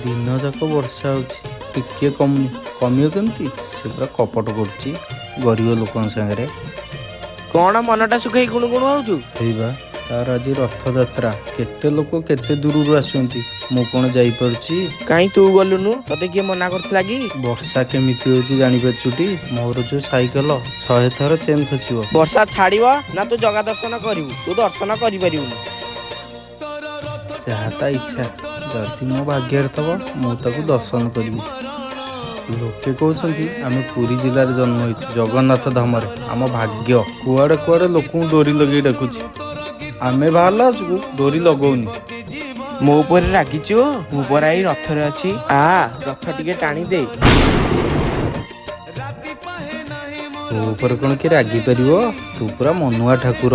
दिन जाक वर्षा होची टिके कमुनी कमियो केमती से पूरा कपट करची गरीब लोकन संगे कौन मनटा सुखाई गुणु गुणु होउछु हेबा तार आज रथयात्रा केते लोक केते दूरରୁ आसुंती मु कोन जाई परची काई तू गलुनु तते किए मना करथला कि वर्षा केमिति होची जानि परचुटी मोर जो साइकेल 100 थर चेन खसिबो वर्षा छाड़िबो ना तू जगा दर्शन करिवु तू दर्शन करि परिवुनु जहाँ इच्छा जदि मो भाग्य थब मु ताकू दर्शन करी लोके कहते आम पुरी जिले में जन्म हो जगन्नाथ धाम आम भाग्य कुआड़े कुआड़े लोक डोरी लगे डाकुची आमे बाहर आसू डोरी लगौनी मो ऊपर रागिचो मो पर आई रथ रे अछि आ रथ टिके टाणी दे तो ऊपर कौन कि रागी पार तू पूरा मनुआ ठाकुर